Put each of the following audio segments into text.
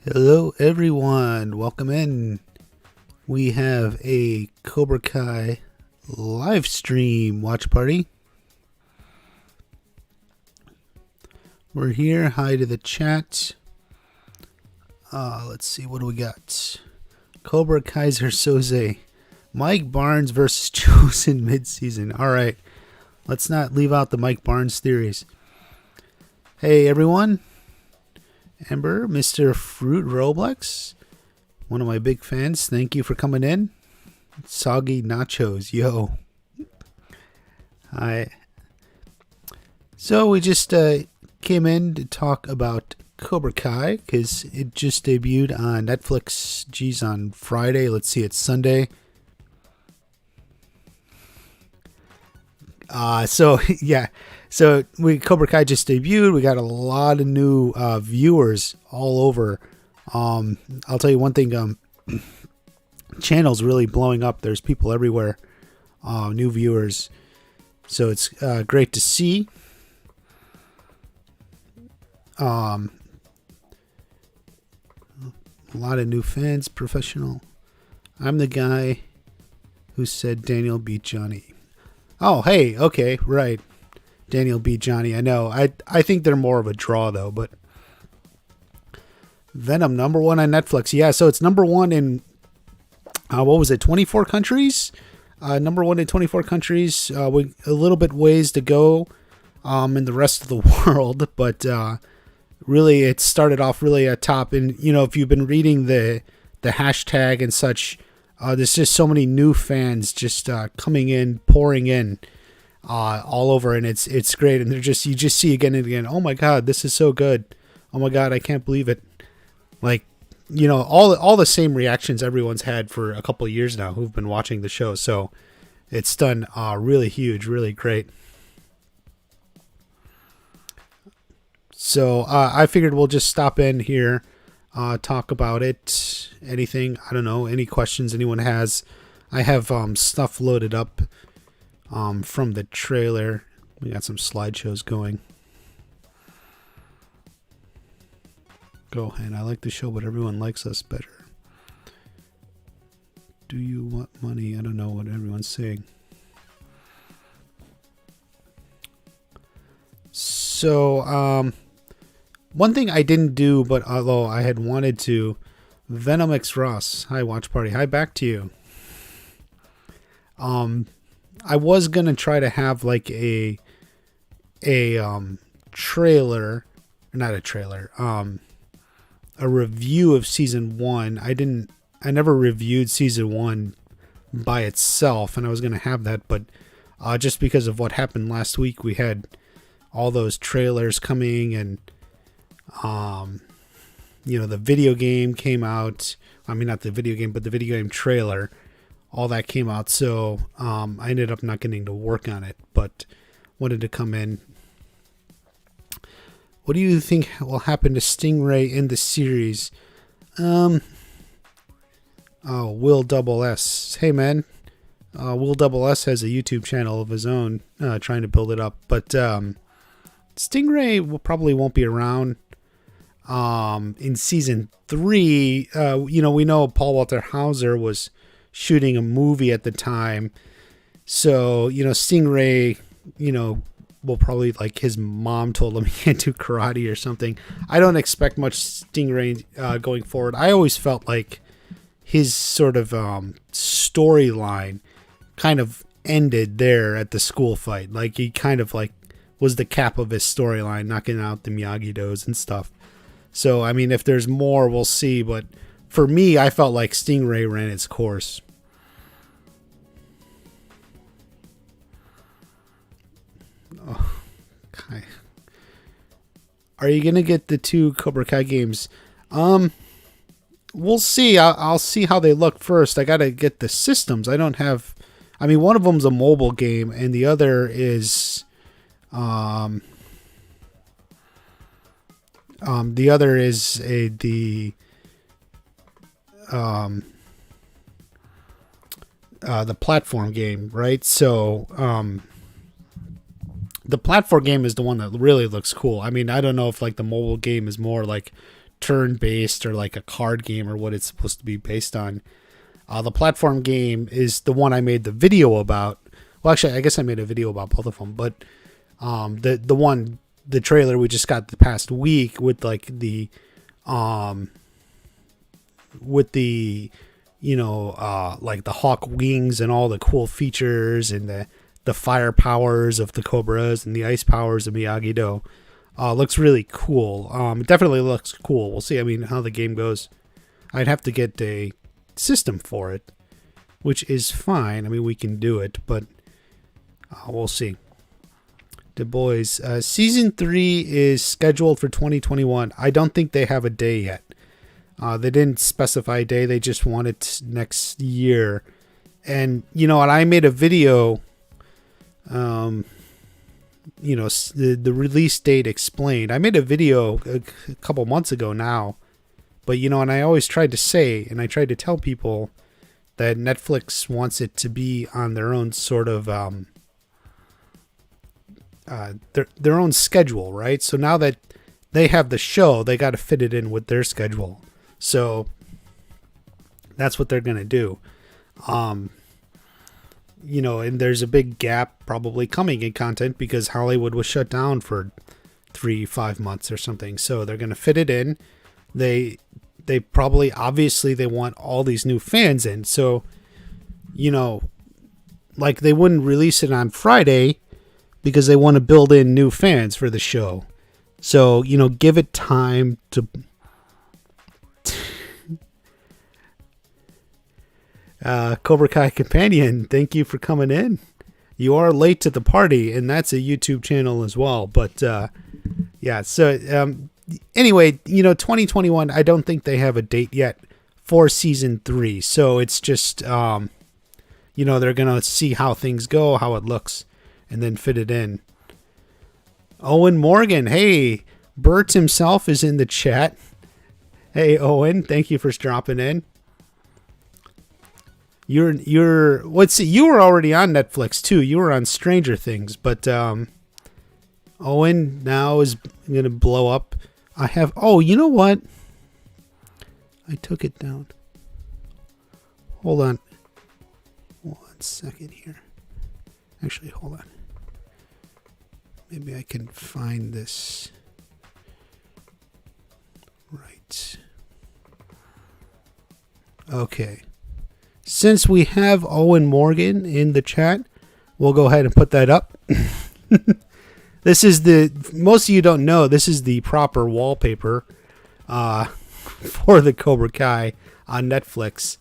Hello, everyone. Welcome in. We have a Cobra Kai live stream watch party. We're here. Hi to the chat. Let's see. What do we got? Cobra Kaiser Soze. Mike Barnes versus Chosen midseason. All right. Let's not leave out the Mike Barnes theories. Hey, everyone. Amber, Mr. Fruit Roblox, one of my big fans. Thank you for coming in. Soggy Nachos, yo. Hi. So we just came in to talk about Cobra Kai because it just debuted on Netflix. Geez, on Friday. Let's see, it's Sunday. Yeah. So Cobra Kai just debuted. We got a lot of new viewers all over. I'll tell you one thing. Channel's really blowing up. There's people everywhere. New viewers. So it's great to see. A lot of new fans. Professional. I'm the guy who said Daniel beat Johnny. Oh, hey. Okay. Right. Daniel beat Johnny. I know. I think they're more of a draw, though. But Venom, number one on Netflix. Yeah, so it's number one in, 24 countries? Number one in 24 countries. With a little bit ways to go in the rest of the world. But really, it started off really at top. And, if you've been reading the hashtag and such, there's just so many new fans just coming in, pouring in. All over, and it's great, and you just see again and again, oh my god, this is so good, oh my god, I can't believe it. Like, all the same reactions everyone's had for a couple of years now who've been watching the show. So it's done really huge, really great. So I figured we'll just stop in here, talk about it. Anything, I don't know, any questions anyone has. I have stuff loaded up from the trailer. We got some slideshows going. Go ahead. I like the show, but everyone likes us better. Do you want money? I don't know what everyone's saying. So, one thing I didn't do, but although I had wanted to, Venom X Ross. Hi, watch party. Hi, back to you. I was gonna try to have like a trailer, not a trailer, a review of season 1. I never reviewed season 1 by itself, and I was gonna have that, but just because of what happened last week, we had all those trailers coming, and the video game came out. I mean, not the video game, but the video game trailer. All that came out, so I ended up not getting to work on it, but wanted to come in. What do you think will happen to Stingray in the series? Will Double S. Hey, man. Will Double S has a YouTube channel of his own, trying to build it up, but Stingray probably won't be around in season 3. We know Paul Walter Hauser was shooting a movie at the time, so Stingray will probably, like, his mom told him he can't do karate or something. I don't expect much Stingray going forward. I always felt like his sort of storyline kind of ended there at the school fight. Like, he kind of like was the cap of his storyline, knocking out the Miyagi-Dos and stuff. So I mean, if there's more, we'll see, but for me, I felt like Stingray ran its course. Oh, okay. Are you gonna get the 2 Cobra Kai games? We'll see. I'll see how they look first. I gotta get the systems. I don't have. I mean, one of them's a mobile game, and the other is, the other is the platform game, right? So the platform game is the one that really looks cool. I mean, I don't know if like the mobile game is more like turn-based or like a card game or what it's supposed to be based on. The platform game is the one I made the video about. Well, actually, I guess I made a video about both of them, but the trailer we just got the past week with like the like the hawk wings and all the cool features and the fire powers of the Cobras and the ice powers of Miyagi-Do. Looks really cool. It definitely looks cool. We'll see. I mean, how the game goes. I'd have to get a system for it, which is fine. I mean, we can do it, but we'll see. The boys, season 3 is scheduled for 2021. I don't think they have a day yet. They didn't specify a day. They just want it next year. And you know what? I made a video. The release date explained. I made a video a couple months ago now, but and I always tried to say, and I tried to tell people that Netflix wants it to be on their own sort of their own schedule, right? So now that they have the show, they got to fit it in with their schedule. So that's what they're gonna do. And there's a big gap probably coming in content because Hollywood was shut down for 3-5 months or something. So they're going to fit it in. They probably, obviously they want all these new fans in. So, like they wouldn't release it on Friday because they want to build in new fans for the show. So, give it time to... Cobra Kai Companion, thank you for coming in. You are late to the party, and that's a YouTube channel as well. But yeah, so anyway, 2021, I don't think they have a date yet for season 3. So it's just, they're going to see how things go, how it looks, and then fit it in. Owen Morgan, hey, Bert himself is in the chat. Hey, Owen, thank you for dropping in. You were already on Netflix too. You were on Stranger Things, but Owen now is gonna blow up. You know what? I took it down. Hold on. 1 second here. Actually, hold on. Maybe I can find this. Right. Okay. Since we have Owen Morgan in the chat, we'll go ahead and put that up. This is most of you don't know, this is the proper wallpaper for the Cobra Kai on Netflix.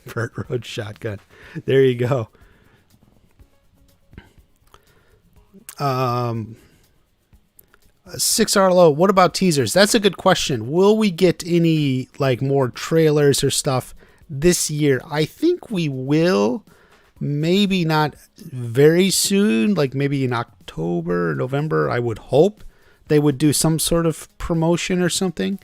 Burt Road Shotgun. There you go. 6R Low, what about teasers? That's a good question. Will we get any more trailers or stuff this year? I think we will. Maybe not very soon, maybe in October or November. I would hope they would do some sort of promotion or something.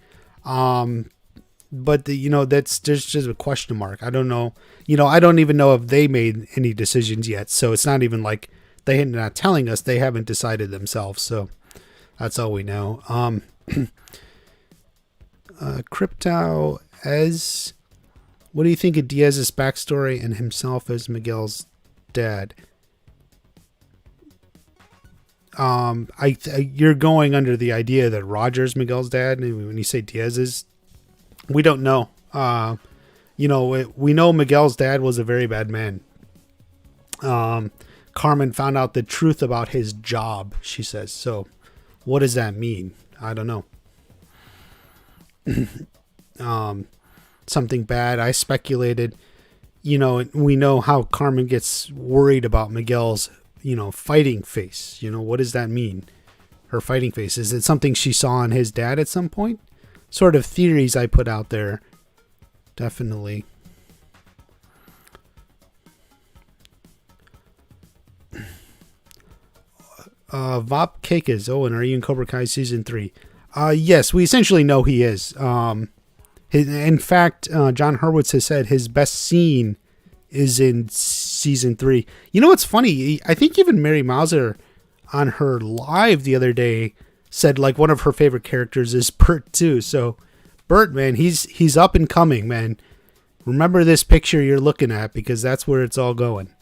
But there's just a question mark. I don't know. I don't even know if they made any decisions yet. So it's not even like they're not telling us. They haven't decided themselves. So that's all we know. Crypto as... What do you think of Diaz's backstory and himself as Miguel's dad? You're going under the idea that Roger's Miguel's dad. When you say Diaz's, we don't know. We know Miguel's dad was a very bad man. Carmen found out the truth about his job, she says. So what does that mean? I don't know. Something bad. I speculated, we know how Carmen gets worried about Miguel's, fighting face. What does that mean? Her fighting face. Is it something she saw in his dad at some point? Sort of theories I put out there. Definitely. Vop Kekas. Oh, and are you in Cobra Kai season 3? Yes, we essentially know he is. In fact, John Hurwitz has said his best scene is in season 3. You know what's funny? I think even Mary Mauser on her live the other day said like one of her favorite characters is Bert too. So Bert, man, he's up and coming, man. Remember this picture you're looking at because that's where it's all going.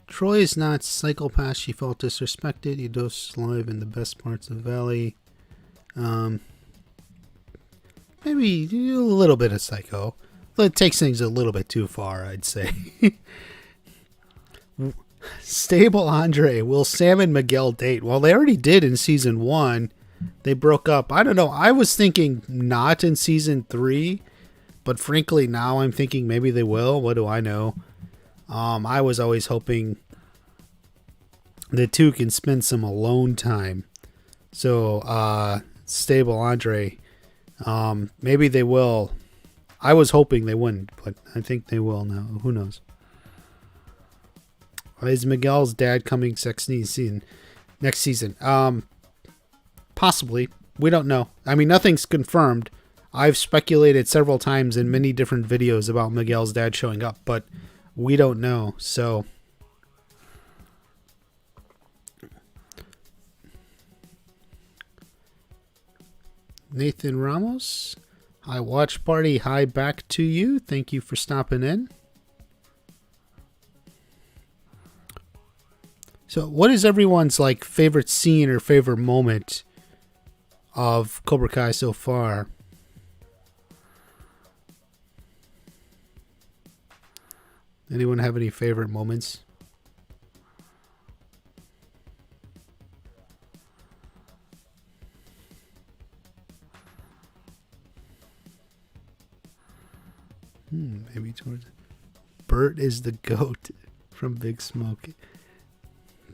Troy is not psychopath. She felt disrespected. He dosed live in the best parts of the valley. Maybe a little bit of psycho. It takes things a little bit too far, I'd say. Stable Andre, will Sam and Miguel date? Well, they already did in season 1. They broke up. I don't know. I was thinking not in season 3, but frankly, now I'm thinking maybe they will. What do I know? I was always hoping the two can spend some alone time. So, Stable Andre, maybe they will. I was hoping they wouldn't, but I think they will now. Who knows? Is Miguel's dad coming next season? Possibly. We don't know. I mean, nothing's confirmed. I've speculated several times in many different videos about Miguel's dad showing up, but we don't know. So Nathan Ramos, hi watch party, hi back to you. Thank you for stopping in. So what is everyone's like favorite scene or favorite moment of Cobra Kai so far? Anyone have any favorite moments? Maybe towards Bert is the goat from Big Smoke.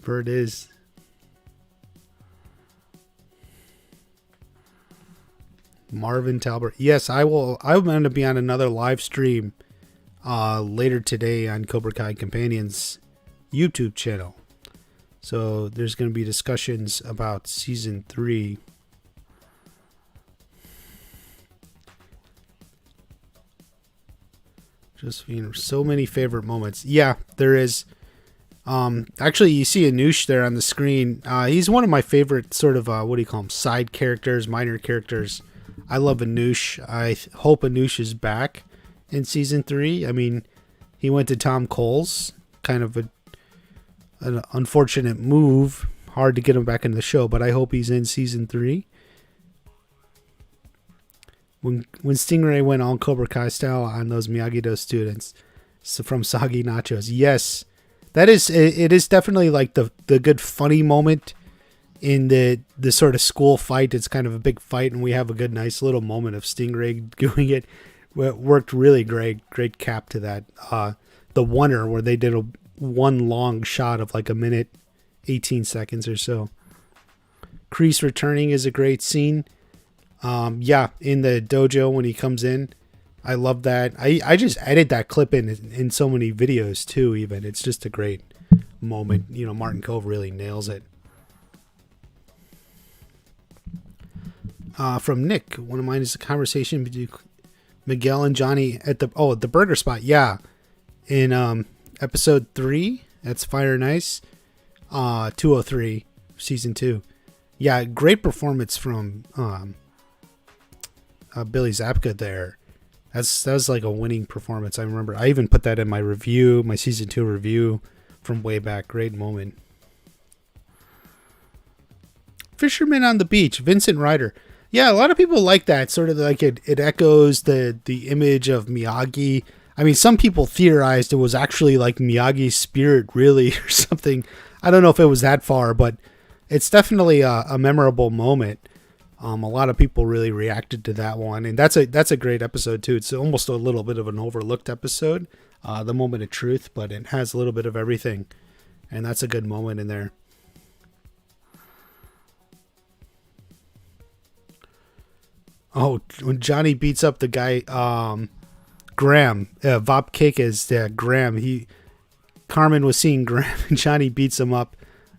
Bert is. Marvin Talbert. Yes, I will. I'm going to be on another live stream later today on Cobra Kai Companions YouTube channel. So there's going to be discussions about season 3. Just so many favorite moments. Yeah, there is. Actually, you see Anush there on the screen. He's one of my favorite sort of what do you call them? Side characters, minor characters. I love Anush. I hope Anush is back in season 3. I mean, he went to Tom Cole's, kind of an unfortunate move. Hard to get him back in the show, but I hope he's in season 3. When Stingray went all Cobra Kai style on those Miyagi-Do students from Soggy Nachos, yes, that is it is definitely like the good funny moment in the sort of school fight. It's kind of a big fight, and we have a good nice little moment of Stingray doing it. It worked really great cap to that. The oneer where they did one long shot of like a minute, 18 seconds or so. Kreese returning is a great scene. Yeah, in the dojo when he comes in, I love that. I just edit that clip in so many videos too. Even it's just a great moment. You know, Martin Kove really nails it. From Nick, one of mine is a conversation between Miguel and Johnny at the burger spot. Yeah, in episode 3, that's Fire and Ice, 203, season 2. Yeah, great performance from Billy Zabka there. That was like a winning performance. I remember I even put that in my review, my season 2 review from way back. Great moment. Fisherman on the Beach, Vincent Ryder. Yeah, a lot of people like that. Sort of like it echoes the image of Miyagi. I mean, some people theorized it was actually like Miyagi's spirit, really, or something. I don't know if it was that far, but it's definitely a memorable moment. A lot of people really reacted to that one, and that's a great episode too. It's almost a little bit of an overlooked episode, the moment of truth, but it has a little bit of everything, and that's a good moment in there. Oh, when Johnny beats up the guy, Graham, Vop Cake is Graham. Carmen was seeing Graham, and Johnny beats him up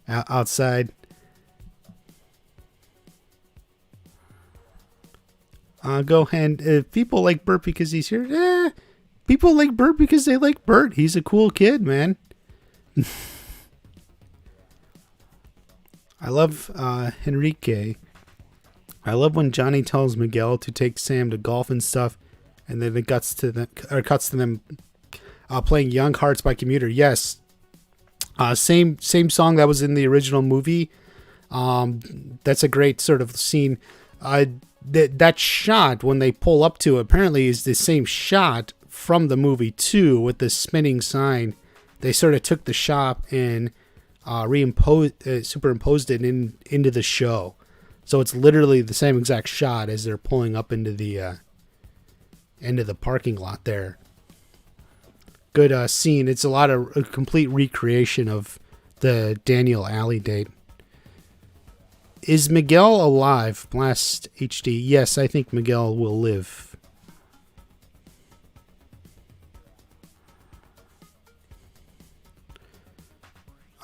outside. Go ahead. People like Bert because he's here. People like Bert because they like Bert. He's a cool kid, man. I love Henrique. I love when Johnny tells Miguel to take Sam to golf and stuff, and then it cuts to them playing Young Hearts by Commuter. Yes, same song that was in the original movie. That's a great sort of scene. That shot when they pull up to it, apparently is the same shot from the movie too, with the spinning sign. They sort of took the shot and superimposed it into the show. So it's literally the same exact shot as they're pulling up into the parking lot there. Good scene. It's a complete recreation of the Daniel Alley date. Is Miguel alive? Blast HD. Yes, I think Miguel will live.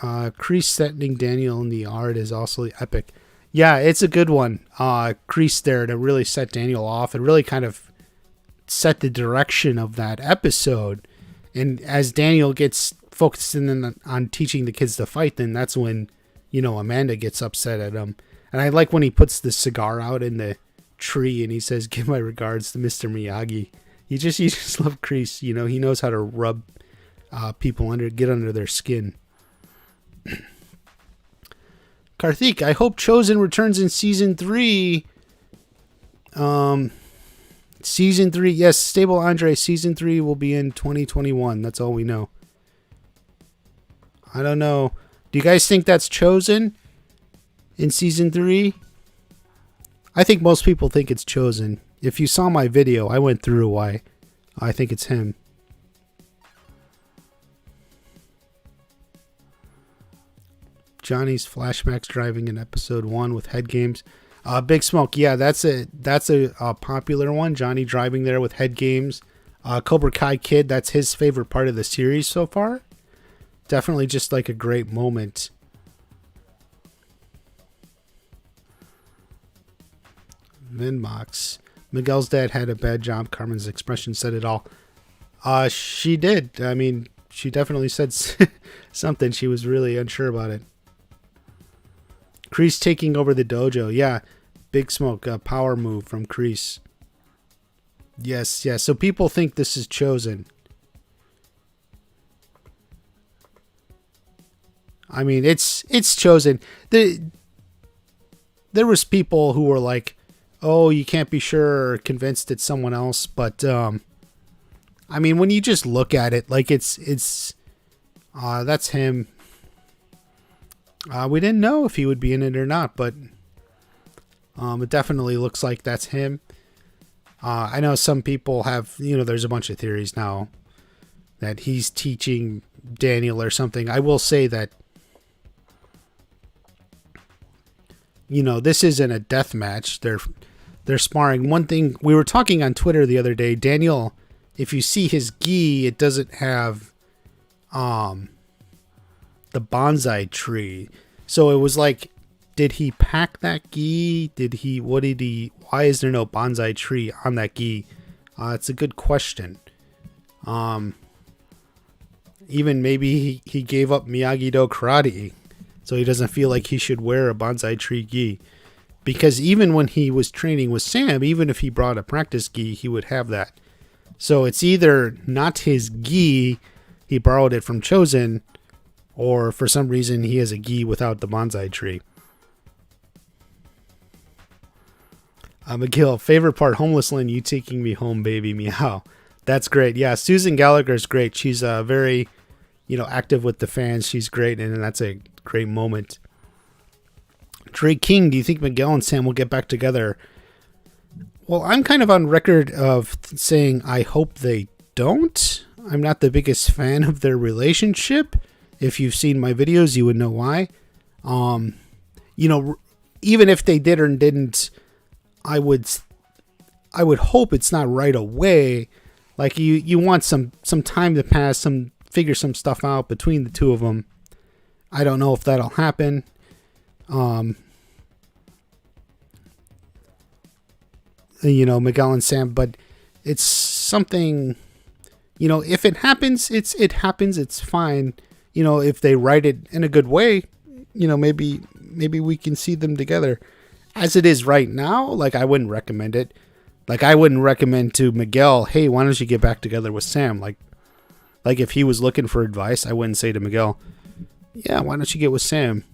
Kreese setting Daniel in the art is also epic. Yeah, it's a good one. Kreese there to really set Daniel off and really kind of set the direction of that episode. And as Daniel gets focused on teaching the kids to fight, then that's when, Amanda gets upset at him. And I like when he puts the cigar out in the tree and he says, "Give my regards to Mr. Miyagi." You just love Kreese. He knows how to rub people get under their skin. Karthik, I hope Chosen returns in season 3. Season 3, yes, Stable Andre, season 3 will be in 2021. That's all we know. I don't know. Do you guys think that's Chosen in season 3? I think most people think it's Chosen. If you saw my video, I went through why I think it's him. Johnny's flashbacks driving in episode 1 with head games. Big Smoke, yeah, that's a popular one. Johnny driving there with head games. Cobra Kai Kid, that's his favorite part of the series so far. Definitely just like a great moment. Vinbox. Miguel's dad had a bad job. Carmen's expression said it all. She did. I mean, she definitely said something. She was really unsure about it. Kreese taking over the dojo. Yeah. Big Smoke. Power move from Kreese. Yes. So people think this is Chosen. I mean, it's Chosen. There was people who were like, "Oh, you can't be sure or convinced it's someone else." But, I mean, when you just look at it, like that's him. We didn't know if he would be in it or not, but it definitely looks like that's him. I know some people have, there's a bunch of theories now that he's teaching Daniel or something. I will say that, this isn't a death match. They're sparring. One thing, we were talking on Twitter the other day, Daniel, if you see his gi, it doesn't have the bonsai tree. So it was like, did he pack that gi? Why is there no bonsai tree on that gi? It's a good question. Even maybe he gave up Miyagi-Do karate, so he doesn't feel like he should wear a bonsai tree gi. Because even when he was training with Sam, even if he brought a practice gi, he would have that. So it's either not his gi, he borrowed it from Chosen, or for some reason he has a gi without the bonsai tree. Miguel, favorite part, Homeless Lynn, you taking me home, baby, meow. That's great. Yeah, Susan Gallagher's great. She's very, active with the fans. She's great, and that's a great moment. Drake King, do you think Miguel and Sam will get back together? Well, I'm kind of on record of saying I hope they don't. I'm not the biggest fan of their relationship. If you've seen my videos, you would know why. Even if they did or didn't, I would hope it's not right away. Like you want some time to pass, figure some stuff out between the two of them. I don't know if that'll happen. Miguel and Sam, but it's something, if it happens, it happens. It's fine. If they write it in a good way, maybe we can see them together. As it is right now, like, I wouldn't recommend it. Like, I wouldn't recommend to Miguel, hey, why don't you get back together with Sam? Like if he was looking for advice, I wouldn't say to Miguel, yeah, why don't you get with Sam?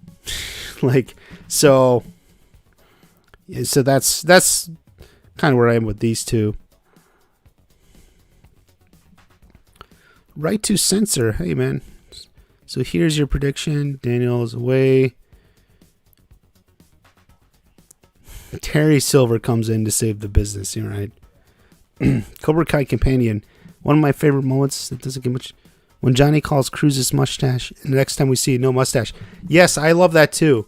So that's kind of where I am with these two. Right to censor. Hey, man. So here's your prediction. Daniel's away. Terry Silver comes in to save the business. You're right. Cobra Kai Companion. One of my favorite moments that doesn't get much. When Johnny calls Cruz's mustache, and the next time we see it, no mustache. Yes, I love that too.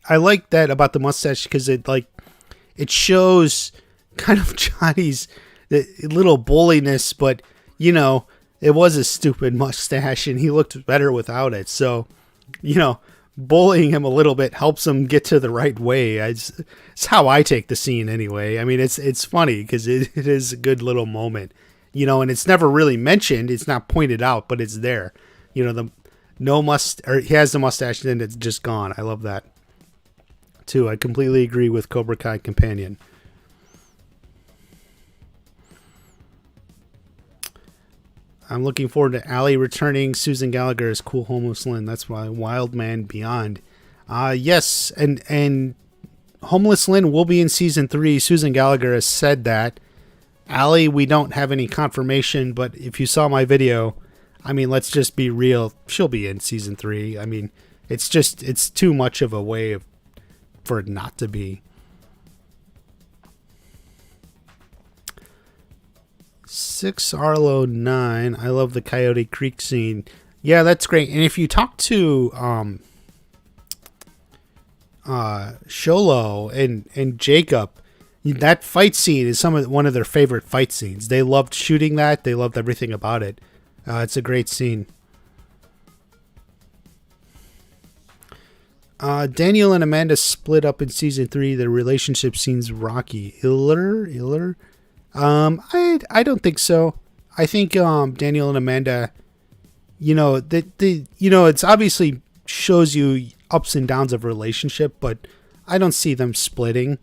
I like that about the mustache because it shows kind of Johnny's little bulliness, but it was a stupid mustache and he looked better without it. So, bullying him a little bit helps him get to the right way. It's how I take the scene anyway. I mean, it's funny because it is a good little moment, and it's never really mentioned. It's not pointed out, but it's there. He has the mustache and then it's just gone. I love that too. I completely agree with Cobra Kai Companion. I'm looking forward to Ali returning. Susan Gallagher as Cool Homeless Lynn. That's why Wild Man Beyond. Yes, and Homeless Lynn will be in season 3. Susan Gallagher has said that. Ali, we don't have any confirmation, but if you saw my video, I mean, let's just be real. She'll be in season 3. I mean, it's too much of a way for it not to be. 6 Arlo 9. I love the Coyote Creek scene. Yeah, that's great. And if you talk to Sholo and Jacob, that fight scene is one of their favorite fight scenes. They loved shooting that. They loved everything about it. It's a great scene. Daniel and Amanda split up in season 3. Their relationship seems rocky. Iller. I don't think so. I think Daniel and Amanda, it's obviously shows you ups and downs of relationship, but I don't see them splitting.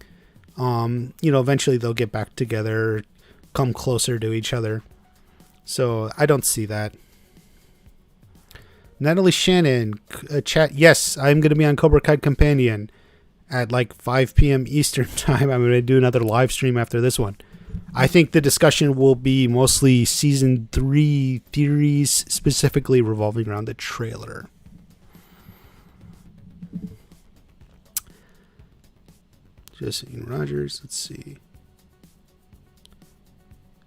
Eventually they'll get back together, come closer to each other. So I don't see that. Natalie Shannon, chat. Yes, I'm going to be on Cobra Kai Companion at 5 p.m. Eastern time. I'm going to do another live stream after this one. I think the discussion will be mostly season 3 theories, specifically revolving around the trailer. Justine Rogers, let's see.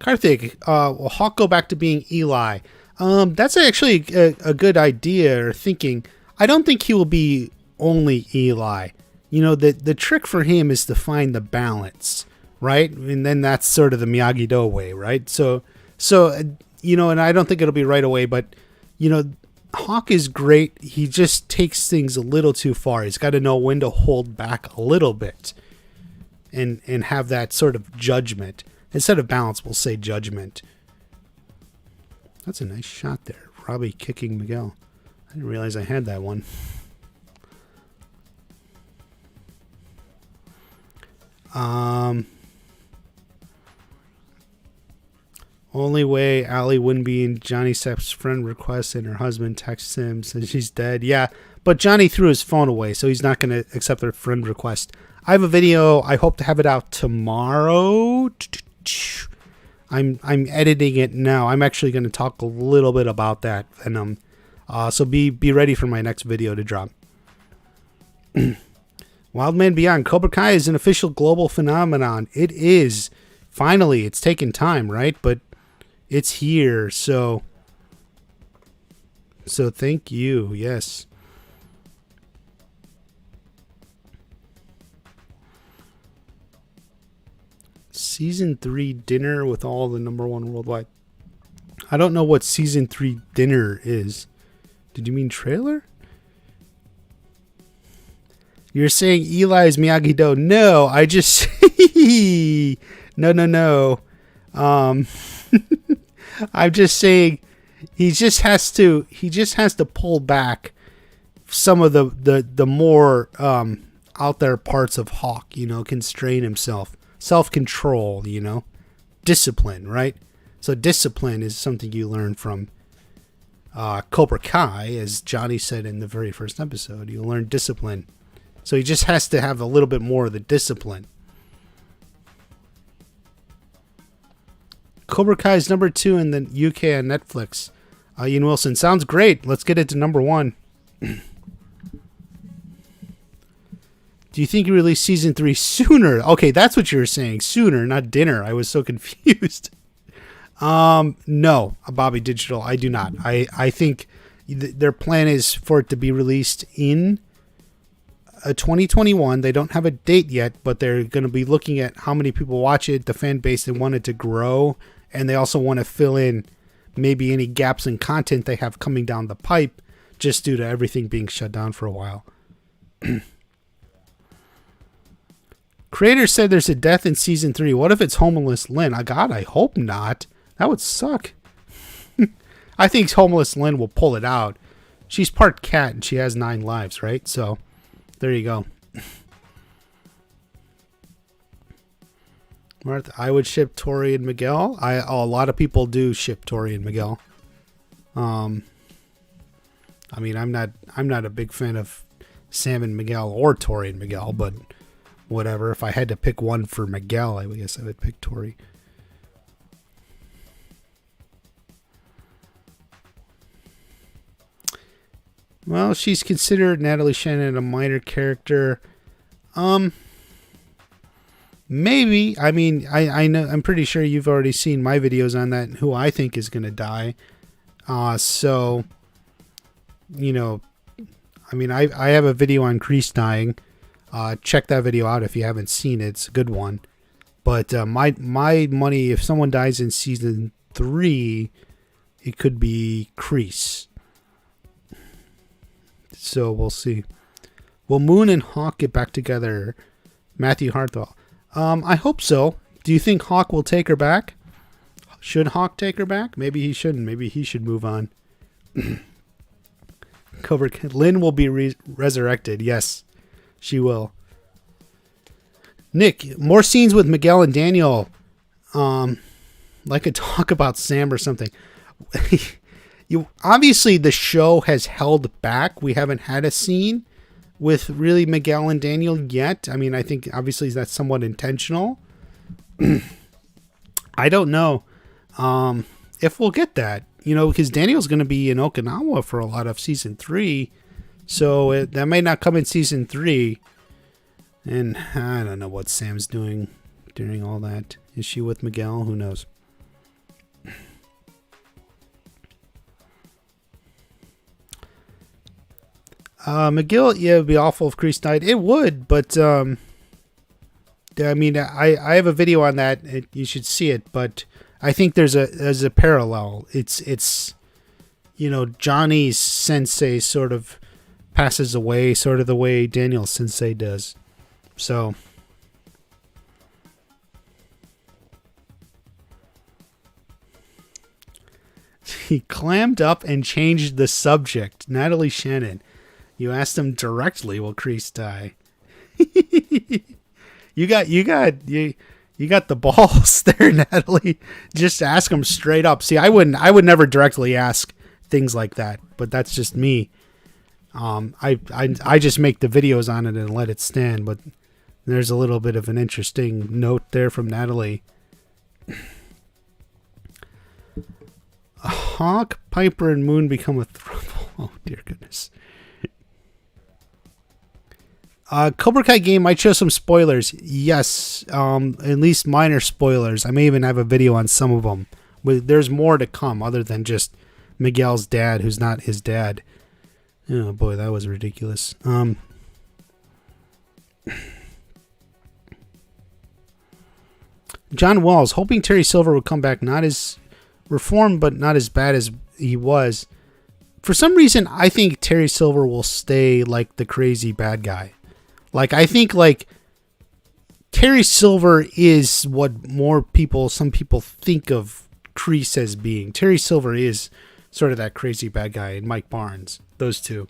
Karthik, will Hawk go back to being Eli? That's actually a good idea or thinking. I don't think he will be only Eli. The trick for him is to find the balance, right? And then that's sort of the Miyagi-Do way, right? So and I don't think it'll be right away, but Hawk is great. He just takes things a little too far. He's got to know when to hold back a little bit and have that sort of judgment. Instead of balance, we'll say judgment. That's a nice shot there. Robbie kicking Miguel. I didn't realize I had that one. Only way Ali wouldn't be in Johnny Sepp's friend request and her husband texts him, says she's dead. Yeah, but Johnny threw his phone away, so he's not going to accept her friend request. I have a video. I hope to have it out tomorrow. I'm editing it now. I'm actually going to talk a little bit about that Venom. So be ready for my next video to drop. Wildman Beyond. Cobra Kai is an official global phenomenon. It is. Finally, it's taken time, right? But it's here. So thank you. Yes. Season 3 dinner with all the #1 worldwide. I don't know what season 3 dinner is. Did you mean trailer? You're saying Eli's Miyagi-Do. No, I just... No. I'm just saying he just has to pull back some of the more out there parts of Hawk, constrain himself. Self-control, discipline, right? So discipline is something you learn from Cobra Kai, as Johnny said in the very first episode. You learn discipline. So he just has to have a little bit more of the discipline. Cobra Kai is number 2 in the UK on Netflix. Ian Wilson, sounds great. Let's get it to number 1. Do you think you release season 3 sooner? Okay, that's what you were saying. Sooner, not dinner. I was so confused. No, Bobby Digital, I do not. I think their plan is for it to be released in 2021. They don't have a date yet, but they're going to be looking at how many people watch it, the fan base. They want it to grow, and they also want to fill in maybe any gaps in content they have coming down the pipe just due to everything being shut down for a while. Creator said there's a death in season 3. What if it's Homeless Lynn? God, I hope not. That would suck. I think Homeless Lynn will pull it out. She's part cat and she has 9 lives, right? So there you go. Martha, I would ship Tori and Miguel. A lot of people do ship Tori and Miguel. I mean, I'm not a big fan of Sam and Miguel or Tori and Miguel, but whatever. If I had to pick one for Miguel, I guess I would pick Tori. Well, she's considered Natalie Shannon a minor character. Maybe. I mean, I know. I'm pretty sure you've already seen my videos on that. Who I think is going to die. So, I mean, I have a video on Kreese dying. Check that video out if you haven't seen it. It's a good one. But my money, if someone dies in season 3, it could be Kreese. So we'll see. Will Moon and Hawk get back together? Matthew Hartwell. I hope so. Do you think Hawk will take her back? Should Hawk take her back? Maybe he shouldn't. Maybe he should move on. Lynn will be resurrected. Yes, she will. Nick, more scenes with Miguel and Daniel. Like a talk about Sam or something. Obviously the show has held back. We haven't had a scene with really Miguel and Daniel yet. I mean, I think obviously that's somewhat intentional. I don't know if we'll get that, because Daniel's going to be in Okinawa for a lot of season 3. So that may not come in season 3. And I don't know what Sam's doing during all that. Is she with Miguel? Who knows? Miguel, yeah, it would be awful if Kreese died. It would, but I mean, I have a video on that. You should see it, but I think there's a parallel. It's Johnny's sensei sort of passes away, sort of the way Daniel's sensei does. So he clammed up and changed the subject. Natalie Shannon. You asked him directly, will Kreese die? You got the balls there, Natalie. Just ask him straight up. See, I would never directly ask things like that, but that's just me. I just make the videos on it and let it stand, but there's a little bit of an interesting note there from Natalie. Hawk, Piper, and Moon become a throuple. Oh, dear goodness. Cobra Kai game might show some spoilers. Yes, at least minor spoilers. I may even have a video on some of them. There's more to come other than just Miguel's dad, who's not his dad. Oh boy, that was ridiculous. John Walls, hoping Terry Silver would come back, not as reformed, but not as bad as he was. For some reason, I think Terry Silver will stay like the crazy bad guy. Like, I think like Terry Silver is what some people think of Kreese as being. Terry Silver is sort of that crazy bad guy, and Mike Barnes, those two.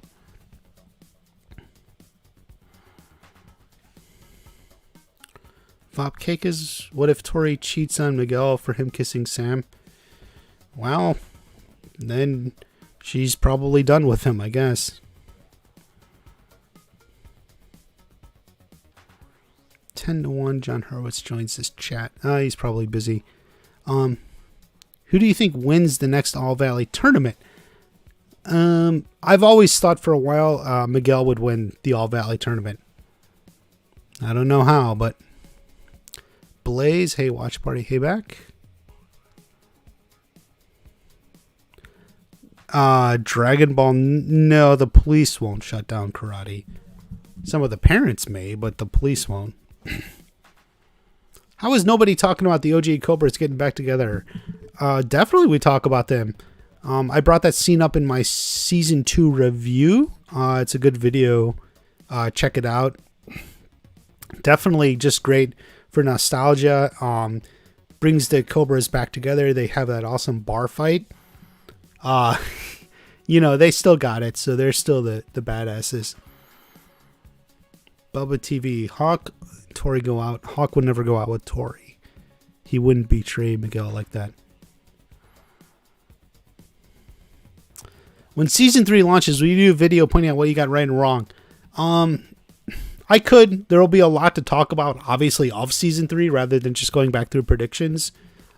Vopcake is, what if Tori cheats on Miguel for him kissing Sam? Well, then she's probably done with him, I guess. 10-1, John Horowitz joins this chat. He's probably busy. Who do you think wins the next All Valley tournament? I've always thought for a while Miguel would win the All Valley tournament. I don't know how, but Blaze, hey, watch party, hey back. Dragon Ball, no, the police won't shut down karate. Some of the parents may, but the police won't. How is nobody talking about the OG Cobras getting back together? Definitely we talk about them. I brought that scene up in my season 2 review. It's a good video. Check it out. Definitely just great for nostalgia. Brings the Cobras back together. They have that awesome bar fight. They still got it, so they're still the badasses. Bubba TV, Hawk, Tori go out. Hawk would never go out with Tori. He wouldn't betray Miguel like that. When season 3 launches, will you do a video pointing out what you got right and wrong? I could. There will be a lot to talk about, obviously, of season 3, rather than just going back through predictions.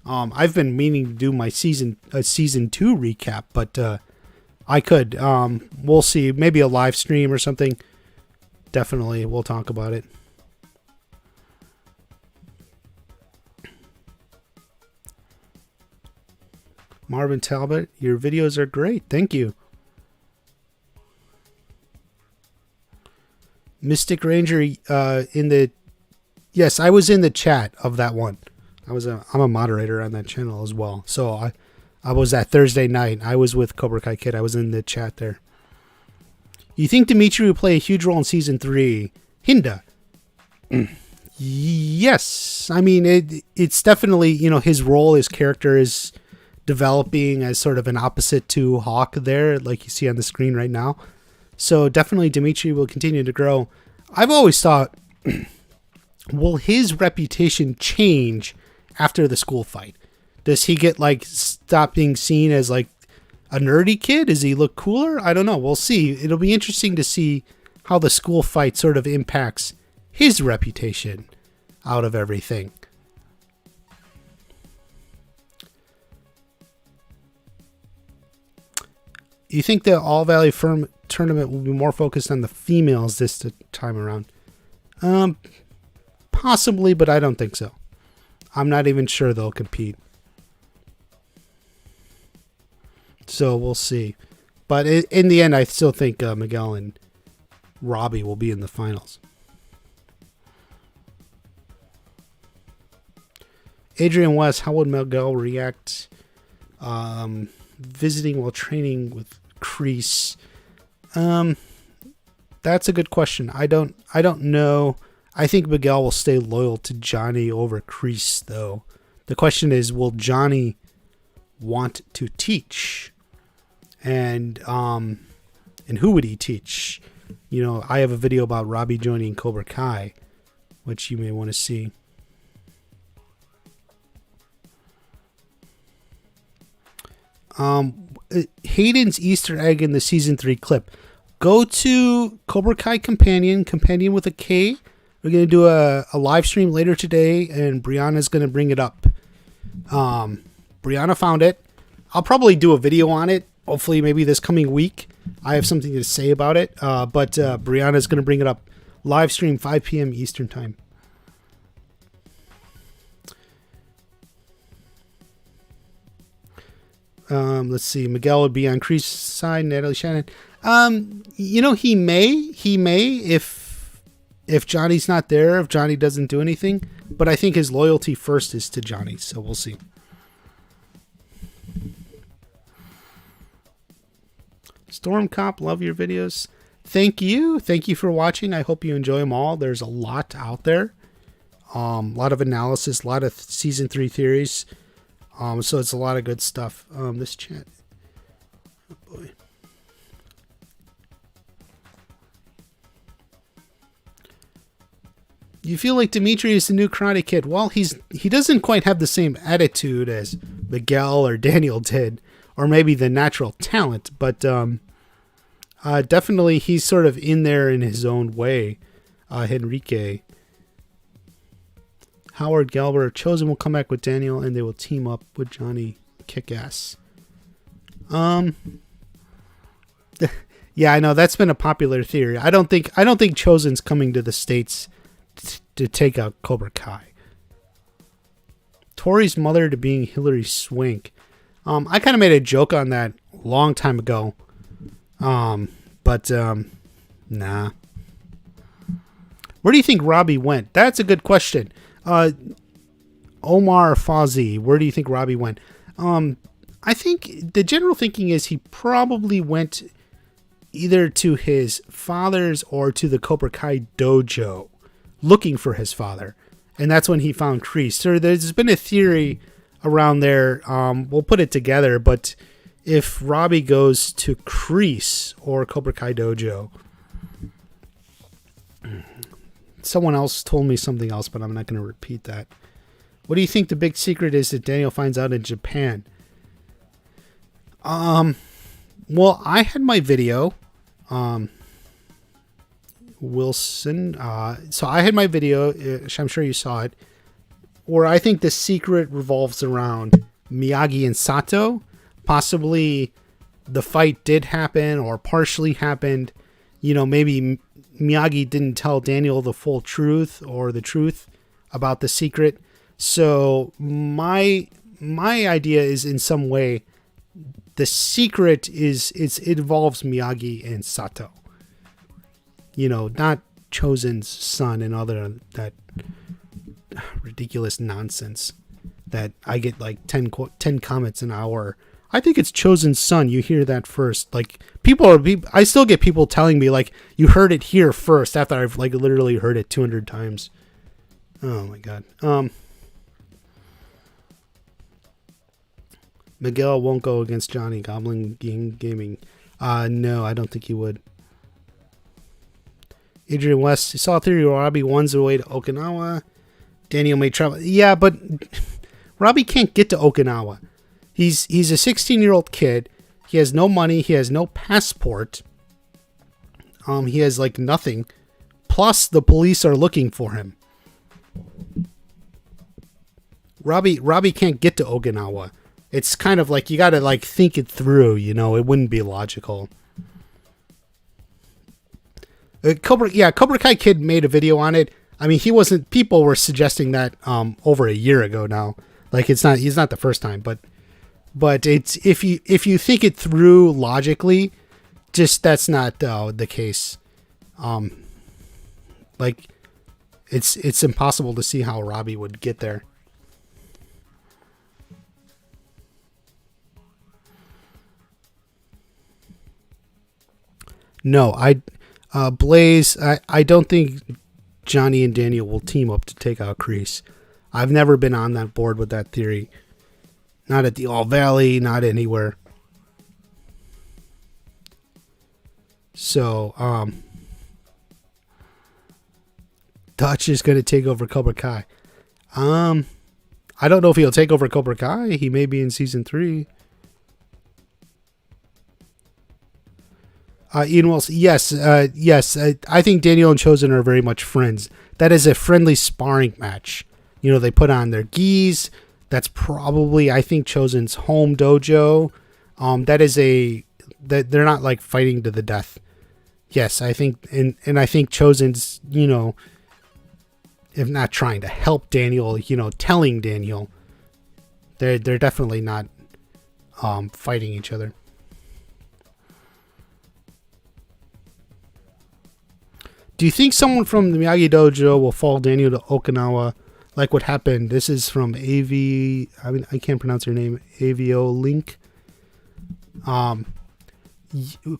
I've been meaning to do my season 2 recap, but I could. We'll see. Maybe a live stream or something. Definitely, we'll talk about it. Marvin Talbot, your videos are great. Thank you. Mystic Ranger, yes, I was in the chat of that one. I'm a moderator on that channel as well. So I was that Thursday night. I was with Cobra Kai Kid. I was in the chat there. You think Dimitri will play a huge role in season 3? Hinda. Yes. I mean, it's definitely, his role, his character is developing as sort of an opposite to Hawk there, like you see on the screen right now. So definitely Dimitri will continue to grow. I've always thought, will his reputation change after the school fight? Does he get stop being seen as a nerdy kid? Does he look cooler? I don't know. We'll see. It'll be interesting to see how the school fight sort of impacts his reputation out of everything. You think the All Valley Firm tournament will be more focused on the females this time around? Possibly, but I don't think so. I'm not even sure they'll compete. So we'll see. But in the end, I still think Miguel and Robbie will be in the finals. Adrian West, how would Miguel react visiting while training with Kreese? That's a good question. I don't know. I think Miguel will stay loyal to Johnny over Kreese, though. The question is, will Johnny want to teach? And who would he teach? I have a video about Robbie joining Cobra Kai, which you may want to see. Hayden's Easter egg in the season 3 clip. Go to Cobra Kai Companion with a K. We're going to do a live stream later today, and Brianna's going to bring it up. Brianna found it. I'll probably do a video on it, hopefully maybe this coming week. I have something to say about it, but Brianna's going to bring it up. Live stream 5 p.m. Eastern time. Let's see. Miguel would be on Kreese's side. Natalie Shannon. He may if Johnny's not there, if Johnny doesn't do anything. But I think his loyalty first is to Johnny. So we'll see. Storm Cop, love your videos. Thank you. Thank you for watching. I hope you enjoy them all. There's a lot out there. A lot of analysis, a lot of season 3 theories. So it's a lot of good stuff. This chat. Oh boy. You feel like Dimitri is the new Karate Kid. Well, he doesn't quite have the same attitude as Miguel or Daniel did, or maybe the natural talent, but definitely he's sort of in there in his own way. Henrique. Howard Galber, Chozen will come back with Daniel, and they will team up with Johnny Kick-Ass. Yeah, I know that's been a popular theory. I don't think Chozen's coming to the States to take out Cobra Kai. Tori's mother to being Hilary Swank. I kind of made a joke on that a long time ago. But nah. Where do you think Robbie went? That's a good question. Omar Fawzi, where do you think Robbie went? I think the general thinking is he probably went either to his father's or to the Cobra Kai dojo looking for his father. And that's when he found Kreese. So there's been a theory around there. We'll put it together, but if Robbie goes to Kreese or Cobra Kai dojo, someone else told me something else, but I'm not going to repeat that. What do you think the big secret is that Daniel finds out in Japan? Well, I had my video, Wilson. So I had my video, I'm sure you saw it, where I think the secret revolves around Miyagi and Sato. Possibly the fight did happen or partially happened. You know, maybe Miyagi didn't tell Daniel the full truth or the truth about the secret. So my idea is in some way the secret it involves Miyagi and Sato. You know, not Chozen's son and other that ridiculous nonsense that I get like 10 comments an hour. I think it's Chozen's son. You hear that first. Like I still get people telling me like, you heard it here first after I've like literally heard it 200 times. Oh my God. Miguel won't go against Johnny Goblin Gaming. No, I don't think he would. Adrian West, saw a theory Robbie wants the way to Okinawa. Daniel may travel. Yeah, but Robbie can't get to Okinawa. He's a 16-year-old kid. He has no money. He has no passport. He has like nothing. Plus, the police are looking for him. Robbie can't get to Okinawa. It's kind of like you got to like think it through. You know, it wouldn't be logical. Cobra Kai Kid made a video on it. I mean, people were suggesting that over a year ago now. Like he's not the first time, but it's if you think it through logically, just that's not the case. Like it's impossible to see how Robbie would get there. No, Blaze, I don't think Johnny and Daniel will team up to take out Kreese. I've never been on that board with that theory. Not at the All Valley, not anywhere. So, Dutch is going to take over Cobra Kai. I don't know if he'll take over Cobra Kai. He may be in season 3. Ian Wilson, yes. I think Daniel and Chozen are very much friends. That is a friendly sparring match. You know, they put on their gis. That's probably, I think, Chozen's home dojo. That they're not like fighting to the death. Yes, I think, and I think Chozen's, you know, if not trying to help Daniel, you know, telling Daniel, they're definitely not fighting each other. Do you think someone from the Miyagi Dojo will follow Daniel to Okinawa like what happened? This is from I can't pronounce her name, AVO Link.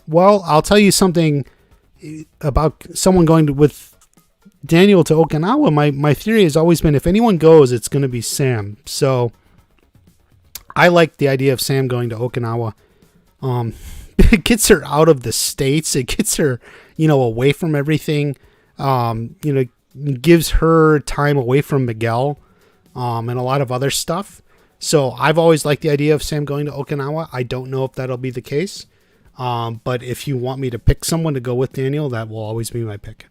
Well, I'll tell you something about someone with Daniel to Okinawa. My theory has always been if anyone goes, it's going to be Sam. So I like the idea of Sam going to Okinawa. It gets her out of the States. It gets her, away from everything. Gives her time away from Miguel, and a lot of other stuff. So I've always liked the idea of Sam going to Okinawa. I don't know if that'll be the case. But if you want me to pick someone to go with Daniel, that will always be my pick.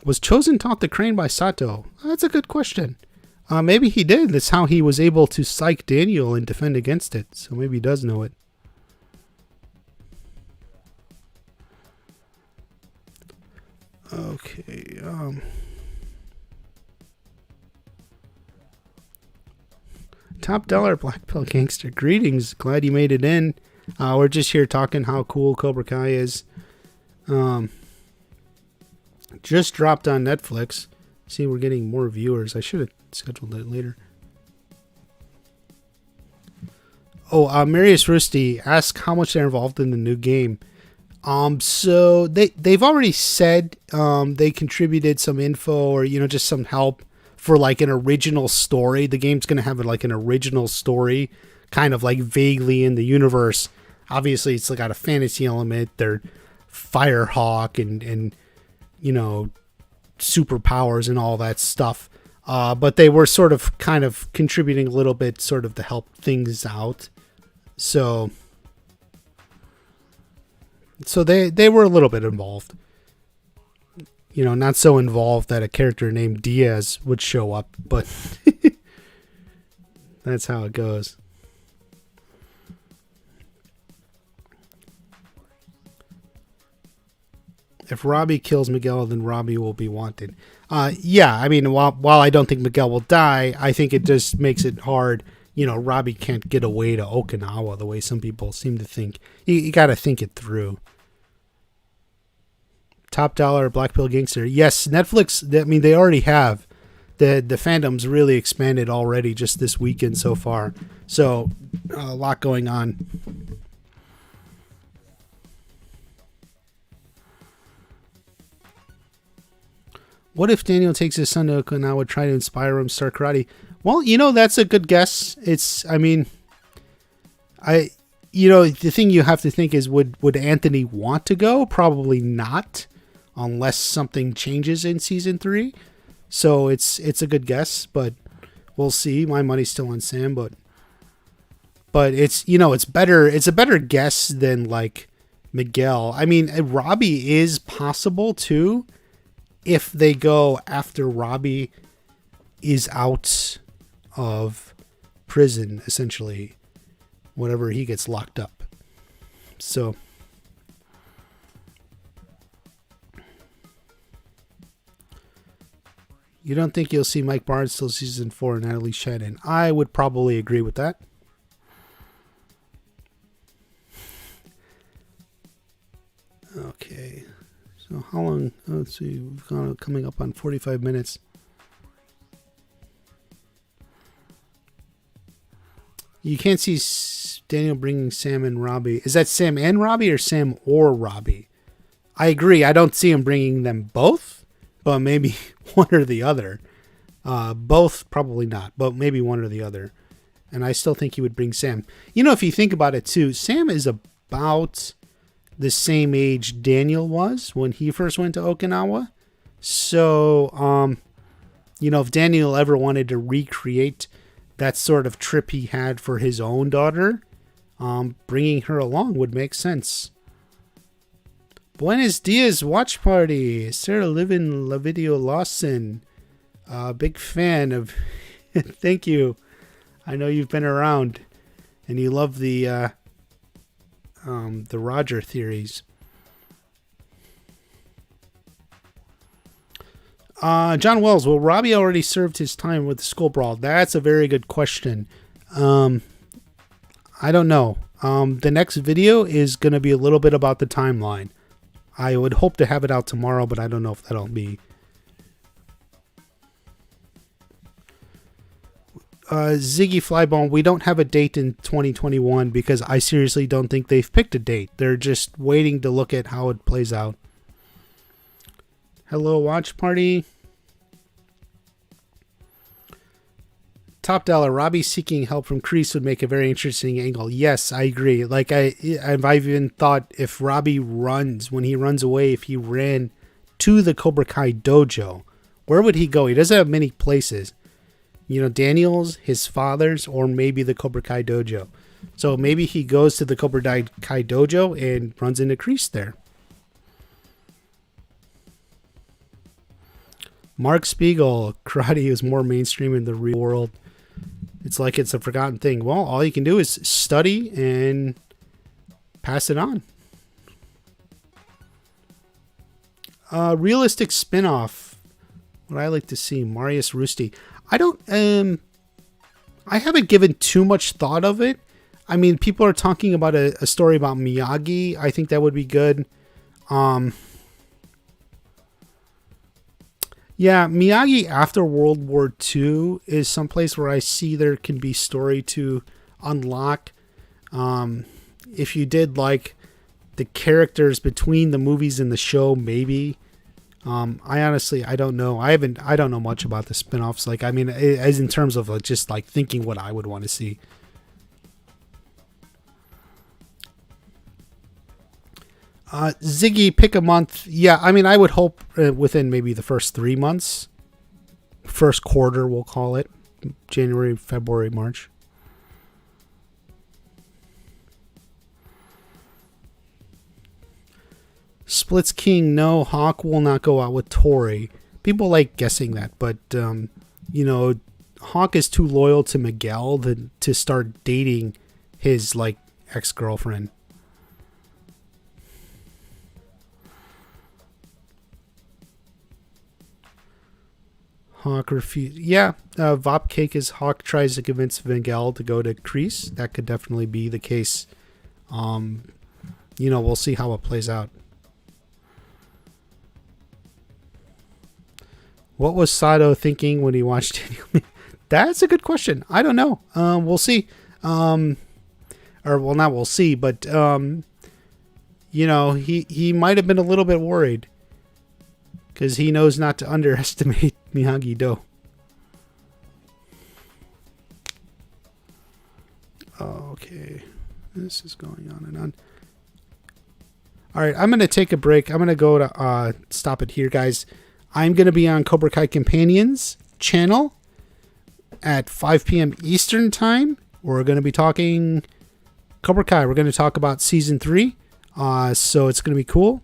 Was Chozen taught the crane by Sato? That's a good question. Maybe he did. That's how he was able to psych Daniel and defend against it. So maybe he does know it. Okay. Top dollar black belt gangster. Greetings. Glad you made it in. We're just here talking how cool Cobra Kai is. Just dropped on Netflix. See, we're getting more viewers. I should have scheduled it later. Oh, Marius Rusty asked how much they're involved in the new game. So they've already said they contributed some info or just some help for like an original story. The game's gonna have like an original story, kind of like vaguely in the universe. Obviously, it's got a fantasy element. They're Firehawk and superpowers and all that stuff. But they were sort of kind of contributing a little bit sort of to help things out. So they were a little bit involved. Not so involved that a character named Diaz would show up, but that's how it goes. If Robbie kills Miguel, then Robbie will be wanted. Yeah, I mean, while I don't think Miguel will die, I think it just makes it hard. Robbie can't get away to Okinawa the way some people seem to think. You got to think it through. Top dollar Black Pill Gangster. Yes, Netflix, I mean, they already have. The fandom's really expanded already just this weekend so far. So, a lot going on. What if Daniel takes his son to Okinawa, try to inspire him to start karate? Well, that's a good guess. The thing you have to think is, would Anthony want to go? Probably not, unless something changes in season 3. So it's a good guess, but we'll see. My money's still on Sam, but it's better. It's a better guess than like Miguel. I mean, Robbie is possible too, if they go after Robbie is out of prison, essentially, whatever he gets locked up. So you don't think you'll see Mike Barnes till season 4 and Natalie Shannon? I would probably agree with that. Okay. So how long? Let's see. We've gone coming up on 45 minutes. You can't see Daniel bringing Sam and Robbie. Is that Sam and Robbie or Sam or Robbie? I agree. I don't see him bringing them both, but maybe one or the other. Both, probably not, but maybe one or the other. And I still think he would bring Sam. If you think about it too, Sam is about the same age Daniel was when he first went to Okinawa. So, if Daniel ever wanted to recreate that sort of trip he had for his own daughter, bringing her along would make sense. Buenos Dias watch party. Sarah Livin Lavidio Lawson. Big fan of... Thank you. I know you've been around and you love the Roger theories. John Wells, well, Robbie already served his time with the school brawl. That's a very good question. I don't know. The next video is going to be a little bit about the timeline. I would hope to have it out tomorrow, but I don't know if that'll be. Ziggy Flybone, we don't have a date in 2021 because I seriously don't think they've picked a date. They're just waiting to look at how it plays out. Hello, watch party. Top dollar, Robbie seeking help from Kreese would make a very interesting angle. Yes, I agree. Like I've even thought if Robbie runs, when he runs away, if he ran to the Cobra Kai dojo, where would he go? He doesn't have many places. You know, Daniel's, his father's, or maybe the Cobra Kai dojo. So maybe he goes to the Cobra Kai dojo and runs into Kreese there. Mark Spiegel, karate is more mainstream in the real world. It's like it's a forgotten thing. Well, all you can do is study and pass it on. Realistic spin-off. What I like to see, Marius Rusty. I haven't given too much thought of it. I mean, people are talking about a story about Miyagi. I think that would be good. Yeah, Miyagi after World War II is someplace where I see there can be story to unlock. If you did like the characters between the movies and the show, maybe. I don't know. I don't know much about the spin-offs. Like, I mean, as in terms of just like thinking what I would want to see. Ziggy, pick a month. Yeah, I mean, I would hope within maybe the first 3 months. First quarter, we'll call it. January, February, March. Splits King, no, Hawk will not go out with Tori. People like guessing that, but, you know, Hawk is too loyal to Miguel to start dating his, like, ex-girlfriend. Hawk refused. Yeah, Vop Cake is Hawk tries to convince Miguel to go to Kreese. That could definitely be the case. You know, we'll see how it plays out. What was Sato thinking when he watched Daniel? That's a good question. I don't know. We'll see. Or, well, not we'll see, but, you know, he might have been a little bit worried. Because he knows not to underestimate Miyagi-Do. Okay. This is going on and on. All right, I'm going to take a break. I'm going to go to stop it here, guys. I'm going to be on Cobra Kai Companions channel at 5 p.m. Eastern Time. We're going to be talking Cobra Kai. We're going to talk about Season 3. So it's going to be cool.